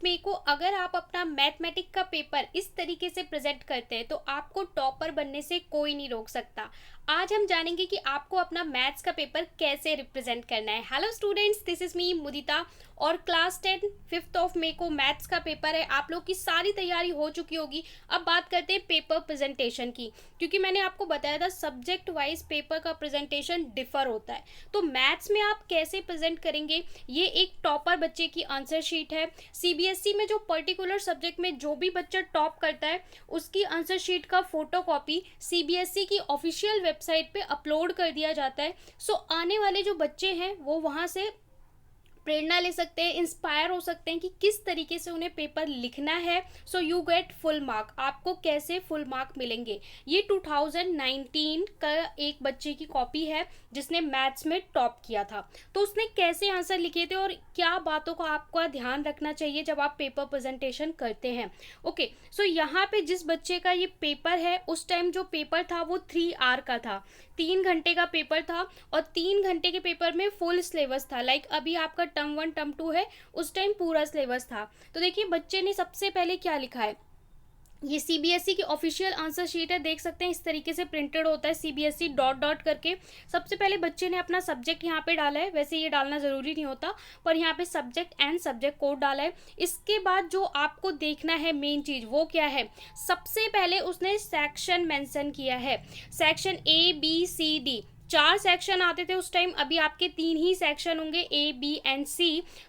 मे को अगर आप अपना मैथमेटिक का पेपर इस तरीके से प्रेजेंट करते हैं तो आपको टॉपर बनने से कोई नहीं रोक सकता। आज हम जानेंगे कि आपको अपना मैथ्स का पेपर कैसे रिप्रेजेंट करना है। Hello students, this is me Mudita और क्लास 10 5th ऑफ मे को मैथ्स का पेपर है। आप लोग की सारी तैयारी हो चुकी होगी। अब बात करते हैं पेपर प्रेजेंटेशन की, क्योंकि मैंने आपको बताया था सब्जेक्ट वाइज पेपर का प्रेजेंटेशन डिफर होता है। तो मैथ्स में आप कैसे प्रेजेंट करेंगे, ये एक टॉपर बच्चे की आंसर शीट है। सीबीएसई में जो पर्टिकुलर सब्जेक्ट में जो भी बच्चा टॉप करता है उसकी आंसर शीट का फोटो कॉपी सीबीएसई की ऑफिशियल वेबसाइट पे अपलोड कर दिया जाता है। सो आने वाले जो बच्चे हैं वो वहाँ से प्रेरणा ले सकते हैं, इंस्पायर हो सकते हैं कि किस तरीके से उन्हें पेपर लिखना है। So you get full mark. आपको कैसे फुल मार्क मिलेंगे, ये 2019 का एक बच्चे की कॉपी है जिसने मैथ्स में टॉप किया था। तो उसने कैसे आंसर लिखे थे और क्या बातों का आपका ध्यान रखना चाहिए जब आप पेपर प्रेजेंटेशन करते हैं। ओके, सो यहाँ पे जिस बच्चे का ये पेपर है उस टाइम जो पेपर था वो 3 आवर का था, 3 घंटे का पेपर था और 3 घंटे के पेपर में फुल सिलेबस था। लाइक अभी आपका टर्म 1 टर्म 2 है, उस टाइम पूरा सिलेबस था। तो देखिए बच्चे ने सबसे पहले क्या लिखा है, ये सीबीएसई की ऑफिशियल आंसर शीट है, देख सकते हैं इस तरीके से प्रिंटेड होता है सीबीएसई डॉट डॉट करके। सबसे पहले बच्चे ने अपना सब्जेक्ट यहाँ पे डाला है, वैसे ये डालना जरूरी नहीं होता पर यहाँ पे सब्जेक्ट एंड सब्जेक्ट कोड डाला है। इसके बाद जो आपको देखना है मेन चीज वो क्या है, सबसे पहले उसने सेक्शन मेंशन किया है। सेक्शन ABCD 4 सेक्शन आते थे उस टाइम, अभी आपके 3 ही सेक्शन होंगे A, B एंड C।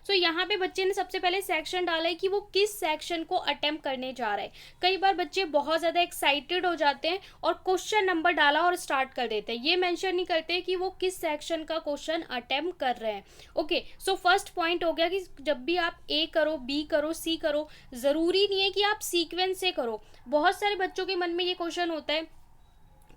सो यहाँ पे बच्चे ने सबसे पहले सेक्शन डाला है कि वो किस सेक्शन को अटेम्प्ट करने जा रहा है। कई बार बच्चे बहुत ज़्यादा एक्साइटेड हो जाते हैं और क्वेश्चन नंबर डाला और स्टार्ट कर देते हैं, ये मेंशन नहीं करते कि वो किस सेक्शन का क्वेश्चन अटेम्प्ट कर रहे हैं। ओके, सो फर्स्ट पॉइंट हो गया कि जब भी आप A करो, B करो, C करो, ज़रूरी नहीं है कि आप सीक्वेंस से करो। बहुत सारे बच्चों के मन में ये क्वेश्चन होता है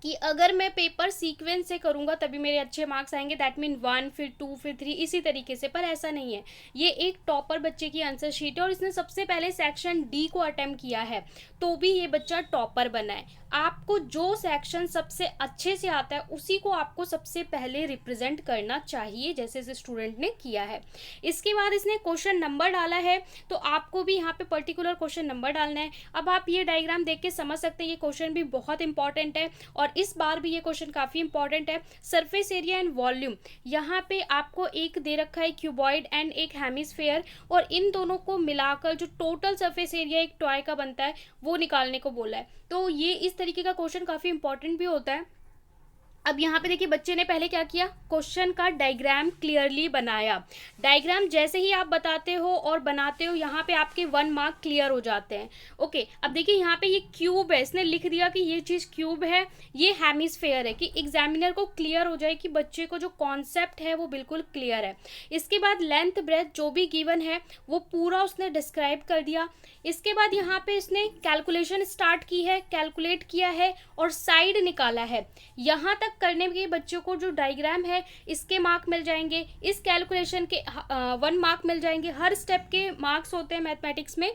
कि अगर मैं पेपर सीक्वेंस से करूंगा तभी मेरे अच्छे मार्क्स आएंगे, दैट मीन 1 फिर 2 फिर 3 इसी तरीके से, पर ऐसा नहीं है। ये एक टॉपर बच्चे की आंसर शीट है और इसने सबसे पहले सेक्शन D को अटेम्प्ट किया है तो भी ये बच्चा टॉपर बना है। आपको जो सेक्शन सबसे अच्छे से आता है उसी को आपको सबसे पहले रिप्रेजेंट करना चाहिए, जैसे इस स्टूडेंट ने किया है। इसके बाद इसने क्वेश्चन नंबर डाला है तो आपको भी यहाँ पे पर्टिकुलर क्वेश्चन नंबर डालना है। अब आप ये डायग्राम देख के समझ सकते हैं ये क्वेश्चन भी बहुत इंपॉर्टेंट है और इस बार भी ये क्वेश्चन काफी इंपॉर्टेंट है। सरफेस एरिया एंड वॉल्यूम, यहाँ पे आपको एक दे रखा है क्यूबॉइड एंड एक हेमिस्फेयर, और इन दोनों को मिलाकर जो टोटल सरफेस एरिया एक टॉय का बनता है वो निकालने को बोला है। तो ये इस तरीके का क्वेश्चन काफी इंपॉर्टेंट भी होता है। अब यहाँ पे देखिए बच्चे ने पहले क्या किया, क्वेश्चन का डायग्राम क्लियरली बनाया। डायग्राम जैसे ही आप बताते हो और बनाते हो यहाँ पे आपके 1 मार्क क्लियर हो जाते हैं। ओके, अब देखिए यहाँ पे ये क्यूब है, इसने लिख दिया कि ये चीज़ क्यूब है, ये हेमिस्फेयर है, कि एग्जामिनर को क्लियर हो जाए कि बच्चे को जो कॉन्सेप्ट है वो बिल्कुल क्लियर है। इसके बाद लेंथ ब्रेथ जो भी गिवन है वो पूरा उसने डिस्क्राइब कर दिया। इसके बाद यहाँ पे इसने कैलकुलेशन स्टार्ट की है, कैलकुलेट किया है और साइड निकाला है। यहाँ तक करने के बच्चों को जो डायग्राम है इसके मार्क मिल जाएंगे, इस कैलकुलेशन के 1 मार्क मिल जाएंगे। हर स्टेप के मार्क्स होते हैं मैथमेटिक्स में।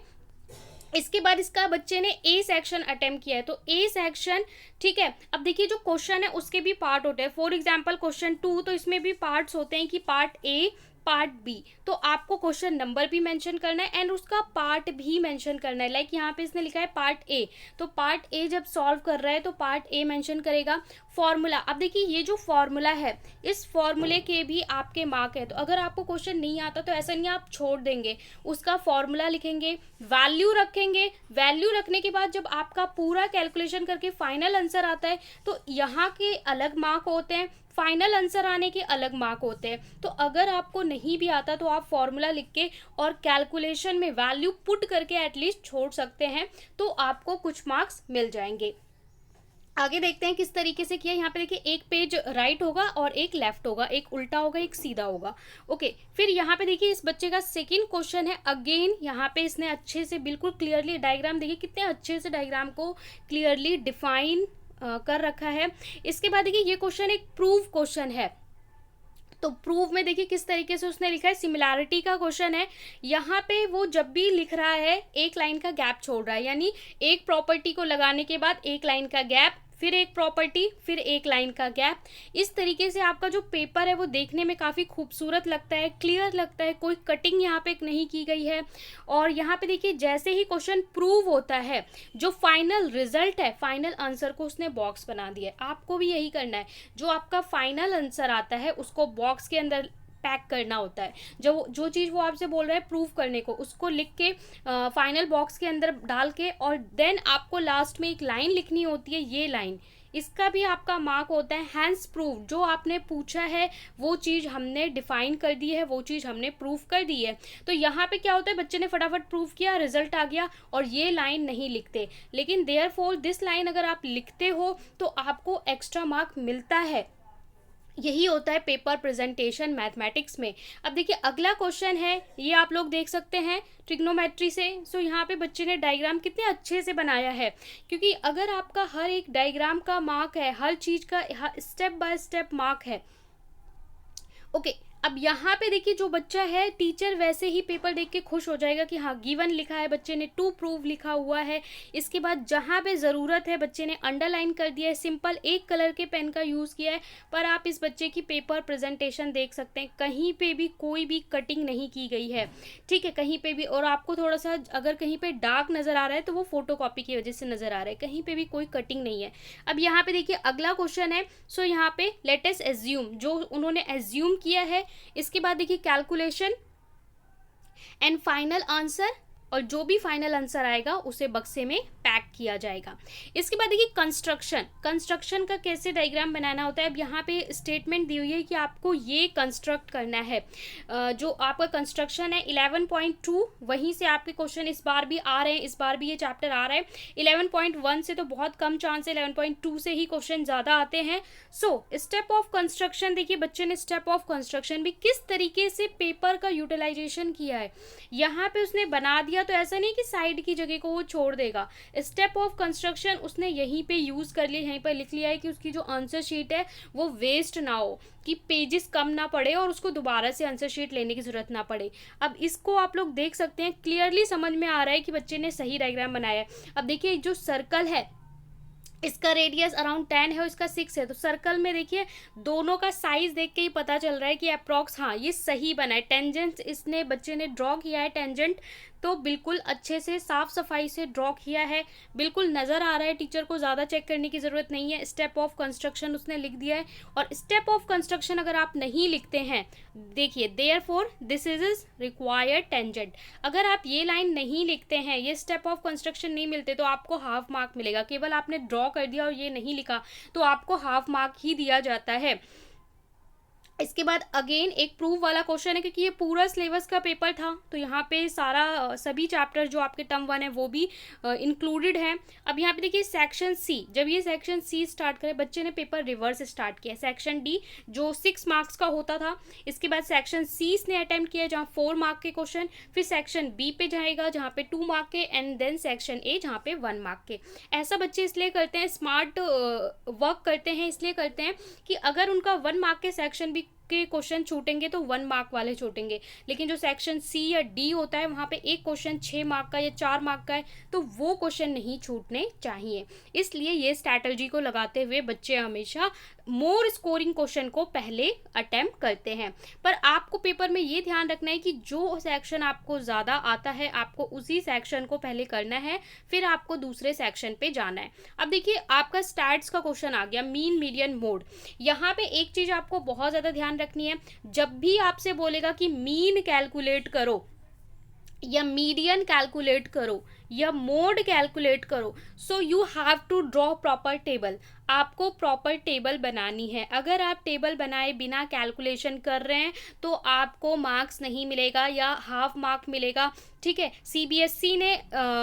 इसके बाद इसका बच्चे ने A सेक्शन अटेम्प्ट किया है तो A सेक्शन, ठीक है। अब देखिए जो क्वेश्चन है उसके भी पार्ट होते हैं। फॉर एग्जांपल क्वेश्चन 2, तो इसमें भी पार्ट्स होते हैं कि पार्ट A पार्ट B, तो आपको क्वेश्चन नंबर भी मेंशन करना है एंड उसका पार्ट भी मेंशन करना है। लाइक यहाँ पे इसने लिखा है पार्ट A, तो पार्ट A जब सॉल्व कर रहा है तो पार्ट A मेंशन करेगा। फॉर्मूला, अब देखिए ये जो फॉर्मूला है इस फॉर्मूले के भी आपके मार्क है। तो अगर आपको क्वेश्चन नहीं आता तो ऐसा नहीं आप छोड़ देंगे, उसका फॉर्मूला लिखेंगे, वैल्यू रखेंगे। वैल्यू रखने के बाद जब आपका पूरा कैलकुलेशन करके फाइनल आंसर आता है तो यहाँ के अलग मार्क होते हैं, फाइनल आंसर आने के अलग मार्क होते हैं। तो अगर आपको नहीं भी आता तो आप फॉर्मूला लिख के और कैलकुलेशन में वैल्यू पुट करके एटलीस्ट छोड़ सकते हैं, तो आपको कुछ मार्क्स मिल जाएंगे। आगे देखते हैं किस तरीके से किया। यहाँ पे देखिए एक पेज राइट होगा और एक लेफ्ट होगा, एक उल्टा होगा एक सीधा होगा। ओके, फिर यहाँ पे देखिए इस बच्चे का सेकंड क्वेश्चन है। अगेन यहाँ पे इसने अच्छे से बिल्कुल क्लियरली डायग्राम, देखिए कितने अच्छे से डायग्राम को क्लियरली डिफाइन कर रखा है। इसके बाद देखिए ये क्वेश्चन एक प्रूफ क्वेश्चन है, तो प्रूफ में देखिए किस तरीके से उसने लिखा है, सिमिलैरिटी का क्वेश्चन है। यहाँ पे वो जब भी लिख रहा है एक लाइन का गैप छोड़ रहा है, यानी एक प्रॉपर्टी को लगाने के बाद एक लाइन का गैप, फिर एक प्रॉपर्टी, फिर एक लाइन का गैप। इस तरीके से आपका जो पेपर है वो देखने में काफ़ी खूबसूरत लगता है, क्लियर लगता है, कोई कटिंग यहाँ पे नहीं की गई है। और यहाँ पे देखिए जैसे ही क्वेश्चन प्रूव होता है, जो फाइनल रिजल्ट है, फाइनल आंसर को उसने बॉक्स बना दिया है। आपको भी यही करना है, जो आपका फाइनल आंसर आता है उसको बॉक्स के अंदर पैक करना होता है। जो चीज़ वो आपसे बोल रहा है प्रूफ करने को, उसको लिख के फाइनल बॉक्स के अंदर डाल के, और देन आपको लास्ट में एक लाइन लिखनी होती है, ये लाइन, इसका भी आपका मार्क होता है हैंस प्रूफ। जो आपने पूछा है वो चीज़ हमने डिफाइन कर दी है, वो चीज़ हमने प्रूफ कर दी है। तो यहाँ पे क्या होता है, बच्चे ने फटाफट प्रूफ किया, रिजल्ट आ गया, और ये लाइन नहीं लिखते। लेकिन देयरफॉर दिस लाइन अगर आप लिखते हो तो आपको एक्स्ट्रा मार्क मिलता है। यही होता है पेपर प्रेजेंटेशन मैथमेटिक्स में। अब देखिए अगला क्वेश्चन है, ये आप लोग देख सकते हैं ट्रिग्नोमेट्री से। सो यहाँ पे बच्चे ने डायग्राम कितने अच्छे से बनाया है, क्योंकि अगर आपका हर एक डायग्राम का मार्क है, हर चीज़ का स्टेप बाय स्टेप मार्क है। ओके, अब यहाँ पे देखिए जो बच्चा है, टीचर वैसे ही पेपर देख के खुश हो जाएगा कि हाँ गिवन लिखा है बच्चे ने, टू प्रूव लिखा हुआ है। इसके बाद जहाँ पे ज़रूरत है बच्चे ने अंडरलाइन कर दिया है, सिंपल एक कलर के पेन का यूज़ किया है। पर आप इस बच्चे की पेपर प्रेजेंटेशन देख सकते हैं, कहीं पे भी कोई भी कटिंग नहीं की गई है, ठीक है, कहीं पे भी। और आपको थोड़ा सा अगर कहीं पे डार्क नज़र आ रहा है तो वो फोटो कॉपी की वजह से नज़र आ रहा है, कहीं पे भी कोई कटिंग नहीं है। अब यहाँ पे देखिए अगला क्वेश्चन है। सो यहाँ पे लेट अस एज्यूम, जो उन्होंने एज्यूम किया है। इसके बाद देखिए कैलकुलेशन एंड फाइनल आंसर, और जो भी फाइनल आंसर आएगा उसे बक्से में पैक किया जाएगा। इसके बाद देखिए कंस्ट्रक्शन का कैसे डायग्राम बनाना होता है। अब यहाँ पे स्टेटमेंट दी हुई है कि आपको ये कंस्ट्रक्ट करना है। जो आपका कंस्ट्रक्शन है 11.2, वहीं से आपके क्वेश्चन इस बार भी आ रहे हैं, इस बार भी ये चैप्टर आ रहा है। 11.1 से तो बहुत कम चांस है, 11.2 से ही क्वेश्चन ज़्यादा आते हैं। सो स्टेप ऑफ कंस्ट्रक्शन, देखिए बच्चे ने स्टेप ऑफ कंस्ट्रक्शन भी किस तरीके से पेपर का यूटिलाइजेशन किया है। यहाँ पे उसने बना दिया, तो ऐसा नहीं कि साइड की जगह को वो छोड़ देगा। स्टेप ऑफ कंस्ट्रक्शन उसने यहीं पे यूज़ कर लिया, यहीं पर लिख लिया है कि उसकी जो आंसर शीट है वो वेस्ट ना हो, कि पेजेस कम ना पड़े और उसको दोबारा से आंसर शीट लेने की ज़रूरत ना पड़े। अब इसको आप लोग देख सकते हैं, क्लियरली समझ में आ रहा है कि बच्चे ने सही डायग्राम बनाया है। अब देखिए जो सर्कल है, इसका रेडियस अराउंड 10 है और इसका 6 है, तो सर्कल में देखिए दोनों का साइज देख के ही पता चल रहा है कि अप्रॉक्स हाँ ये सही बना है। टेंजेंट इसने बच्चे ने ड्रॉ किया है, टेंजेंट तो बिल्कुल अच्छे से साफ सफाई से ड्रॉ किया है, बिल्कुल नज़र आ रहा है, टीचर को ज़्यादा चेक करने की ज़रूरत नहीं है। स्टेप ऑफ कंस्ट्रक्शन उसने लिख दिया है। और स्टेप ऑफ कंस्ट्रक्शन अगर आप नहीं लिखते हैं, देखिए therefore this is required tangent, अगर आप ये लाइन नहीं लिखते हैं, ये स्टेप ऑफ कंस्ट्रक्शन नहीं मिलते, तो आपको हाफ मार्क मिलेगा। केवल आपने ड्रॉ कर दिया और ये नहीं लिखा तो आपको हाफ मार्क ही दिया जाता है। इसके बाद अगेन एक प्रूफ वाला क्वेश्चन है, क्योंकि ये पूरा सिलेबस का पेपर था, तो यहाँ पे सारा सभी चैप्टर जो आपके टर्म 1 है वो भी इंक्लूडेड है। अब यहाँ पे देखिए सेक्शन सी, जब ये सेक्शन सी स्टार्ट करे, बच्चे ने पेपर रिवर्स स्टार्ट किया। सेक्शन डी जो 6 मार्क्स का होता था, इसके बाद सेक्शन सी इसने अटेम्प्ट किया जहाँ 4 मार्क के क्वेश्चन, फिर सेक्शन बी पे जाएगा जहाँ पे 2 मार्क के, एंड देन सेक्शन ए जहाँ पे 1 मार्क के। ऐसा बच्चे इसलिए करते हैं, स्मार्ट वर्क करते हैं, इसलिए करते हैं कि अगर उनका 1 मार्क के सेक्शन बी के क्वेश्चन छूटेंगे तो 1 मार्क वाले छूटेंगे, लेकिन जो सेक्शन सी या डी होता है वहाँ पे एक क्वेश्चन 6 मार्क का या 4 मार्क का है, तो वो क्वेश्चन नहीं छूटने चाहिए। इसलिए ये स्ट्रैटेजी को लगाते हुए बच्चे हमेशा मोर स्कोरिंग क्वेश्चन को पहले अटेम्प्ट करते हैं। पर आपको पेपर में ये ध्यान रखना है कि जो सेक्शन आपको ज़्यादा आता है आपको उसी सेक्शन को पहले करना है, फिर आपको दूसरे सेक्शन पे जाना है। अब देखिए आपका स्टैट्स का क्वेश्चन आ गया, मीन मीडियन मोड। यहाँ पे एक चीज़ आपको बहुत ज़्यादा ध्यान रखनी है, जब भी आपसे बोलेगा कि मीन कैलकुलेट करो या मीडियन कैलकुलेट करो या मोड कैलकुलेट करो, so you have to draw proper table. आपको प्रॉपर टेबल बनानी है। अगर आप टेबल बनाए बिना कैलकुलेशन कर रहे हैं तो आपको मार्क्स नहीं मिलेगा या हाफ मार्क मिलेगा, ठीक है। सीबीएसई ने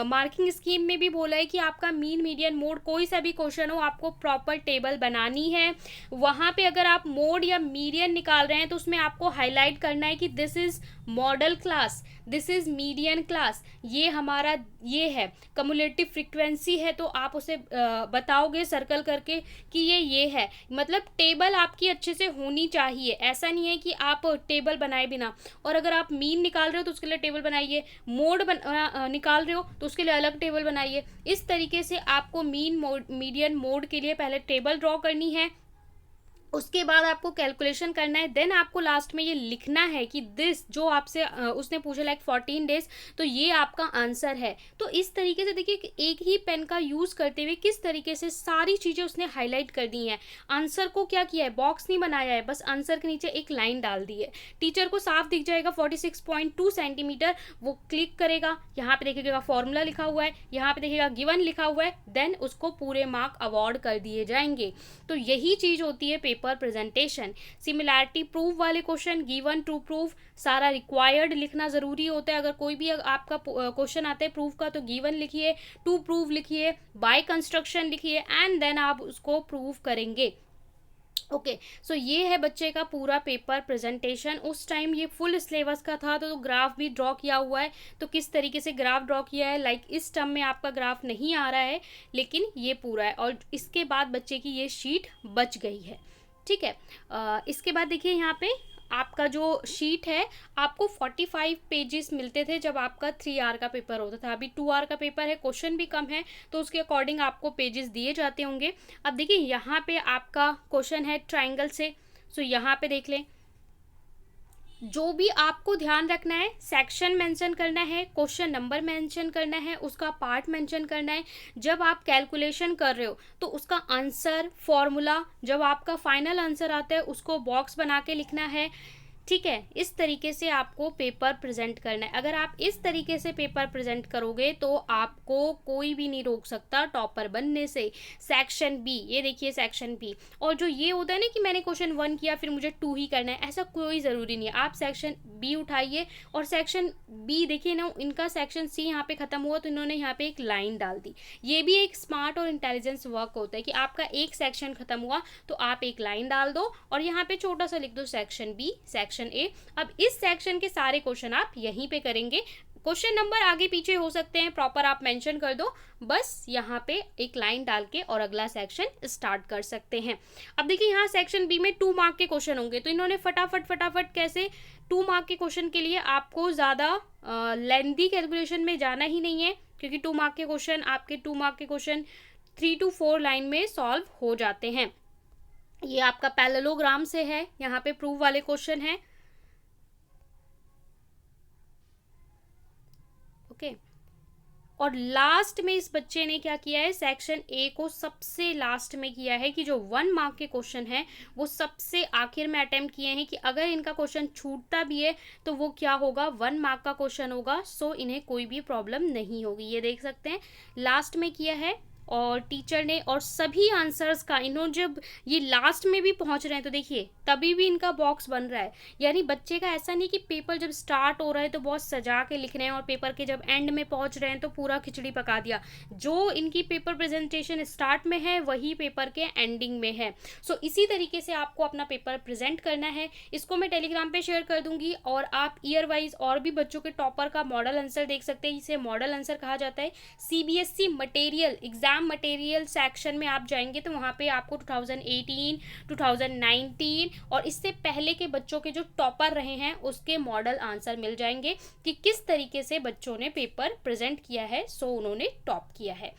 मार्किंग स्कीम में भी बोला है कि आपका मीन मीडियन मोड कोई सा भी क्वेश्चन हो आपको प्रॉपर टेबल बनानी है। वहाँ पे अगर आप मोड या मीडियन निकाल रहे हैं तो उसमें आपको हाईलाइट करना है कि this is model class, this is median class, ये हमारा ये है कम्युलेटिव फ्रीक्वेंसी है, तो आप उसे बताओगे सर्कल करके चाहिए कि ये है, मतलब टेबल आपकी अच्छे से होनी चाहिए। ऐसा नहीं है कि आप टेबल बनाए बिना, और अगर आप मीन निकाल रहे हो तो उसके लिए टेबल बनाइए, निकाल रहे हो तो उसके लिए अलग टेबल बनाइए। इस तरीके से आपको मीन मोड मीडियन मोड के लिए पहले टेबल ड्रॉ करनी है, उसके बाद आपको कैलकुलेशन करना है, देन आपको लास्ट में ये लिखना है कि दिस जो आपसे उसने पूछा लाइक 14 डेज, तो ये आपका आंसर है। तो इस तरीके से देखिए कि एक ही पेन का यूज़ करते हुए किस तरीके से सारी चीज़ें उसने हाईलाइट कर दी हैं। आंसर को क्या किया है, बॉक्स नहीं बनाया है, बस आंसर के नीचे एक लाइन डाल दी है। टीचर को साफ दिख जाएगा 46.2 सेंटीमीटर, वो क्लिक करेगा, यहाँ पे देखिएगा फॉर्मूला लिखा हुआ है, यहाँ पे देखिएगा गिवन लिखा हुआ है, देन उसको पूरे मार्क अवार्ड कर दिए जाएंगे। तो यही चीज़ होती है पेपर प्रेजेंटेशन। सिमिलैरिटी प्रूफ वाले क्वेश्चन, गिवन टू प्रूफ, सारा रिक्वायर्ड लिखना ज़रूरी होता है। अगर कोई भी आपका क्वेश्चन आता है प्रूफ का तो गिवन लिखिए, टू प्रूफ लिखिए, बाय कंस्ट्रक्शन लिखिए, एंड देन आप उसको प्रूव करेंगे। ओके, सो ये है बच्चे का पूरा पेपर प्रेजेंटेशन। उस टाइम ये फुल सिलेबस का था तो ग्राफ भी ड्रॉ किया हुआ है। तो किस तरीके से ग्राफ ड्रॉ किया है, लाइक इस टर्म में आपका ग्राफ नहीं आ रहा है, लेकिन ये पूरा है, और इसके बाद बच्चे की ये शीट बच गई है। ठीक है, इसके बाद देखिए यहाँ पे आपका जो शीट है, आपको 45 पेजेस मिलते थे जब आपका 3 आवर का पेपर होता था। अभी 2 आवर का पेपर है, क्वेश्चन भी कम है, तो उसके अकॉर्डिंग आपको पेजेस दिए जाते होंगे। अब देखिए यहाँ पे आपका क्वेश्चन है ट्राइंगल से, सो यहाँ पे देख लें। जो भी आपको ध्यान रखना है, सेक्शन मेंशन करना है, क्वेश्चन नंबर मेंशन करना है, उसका पार्ट मेंशन करना है। जब आप कैलकुलेशन कर रहे हो तो उसका आंसर, फॉर्मूला, जब आपका फाइनल आंसर आता है उसको बॉक्स बना के लिखना है। ठीक है, इस तरीके से आपको पेपर प्रेजेंट करना है। अगर आप इस तरीके से पेपर प्रेजेंट करोगे तो आपको कोई भी नहीं रोक सकता टॉपर बनने से। सेक्शन बी, ये देखिए सेक्शन बी, और जो ये होता है ना कि मैंने क्वेश्चन 1 किया फिर मुझे 2 ही करना है, ऐसा कोई ज़रूरी नहीं है। आप सेक्शन बी उठाइए, और सेक्शन बी देखिए ना, इनका सेक्शन सी यहाँ पे ख़त्म हुआ तो इन्होंने यहाँ पे एक लाइन डाल दी। ये भी एक स्मार्ट और इंटेलिजेंस वर्क होता है कि आपका एक सेक्शन ख़त्म हुआ तो आप एक लाइन डाल दो, और यहाँ पे छोटा सा लिख दो सेक्शन बी, सेक्शन ए। अब इस सेक्शन के सारे क्वेश्चन आप यहीं पे करेंगे। क्वेश्चन नंबर आगे पीछे हो सकते हैं, प्रॉपर आप मेंशन कर दो, बस यहाँ पे एक लाइन डाल के और अगला सेक्शन स्टार्ट कर सकते हैं। अब देखिए यहाँ सेक्शन बी में 2 मार्क के क्वेश्चन होंगे, तो इन्होंने फटाफट कैसे, 2 मार्क के क्वेश्चन के लिए आपको ज़्यादा लेंथी कैलकुलेशन में जाना ही नहीं है, क्योंकि 2 मार्क के क्वेश्चन, आपके 2 मार्क के क्वेश्चन 3 to 4 लाइन में सॉल्व हो जाते हैं। ये आपका पैरेललोग्राम से है, यहाँ पे प्रूफ वाले क्वेश्चन है। ओके, और लास्ट में इस बच्चे ने क्या किया है, सेक्शन ए को सबसे लास्ट में किया है कि जो 1 मार्क के क्वेश्चन हैं वो सबसे आखिर में अटेम्प्ट किए हैं कि अगर इनका क्वेश्चन छूटता भी है तो वो क्या होगा, 1 मार्क का क्वेश्चन होगा, सो इन्हें कोई भी प्रॉब्लम नहीं होगी। ये देख सकते हैं लास्ट में किया है, और टीचर ने, और सभी आंसर्स का इन्होंने जब ये लास्ट में भी पहुंच रहे हैं तो देखिए तभी भी इनका बॉक्स बन रहा है। यानी बच्चे का ऐसा नहीं कि पेपर जब स्टार्ट हो रहा है तो बहुत सजा के लिख रहे हैं और पेपर के जब एंड में पहुंच रहे हैं तो पूरा खिचड़ी पका दिया। जो इनकी पेपर प्रेजेंटेशन स्टार्ट में है वही पेपर के एंडिंग में है। सो इसी तरीके से आपको अपना पेपर प्रेजेंट करना है। इसको मैं टेलीग्राम पे शेयर कर दूंगी, और आप ईयर वाइज और भी बच्चों के टॉपर का मॉडल आंसर देख सकते हैं। इसे मॉडल आंसर कहा जाता है। CBSE material, exam material section में आप जाएंगे तो वहाँ पे आपको 2018, 2019 और इससे पहले के बच्चों के जो टॉपर रहे हैं उसके मॉडल आंसर मिल जाएंगे कि किस तरीके से बच्चों ने पेपर प्रेजेंट किया है, सो उन्होंने टॉप किया है।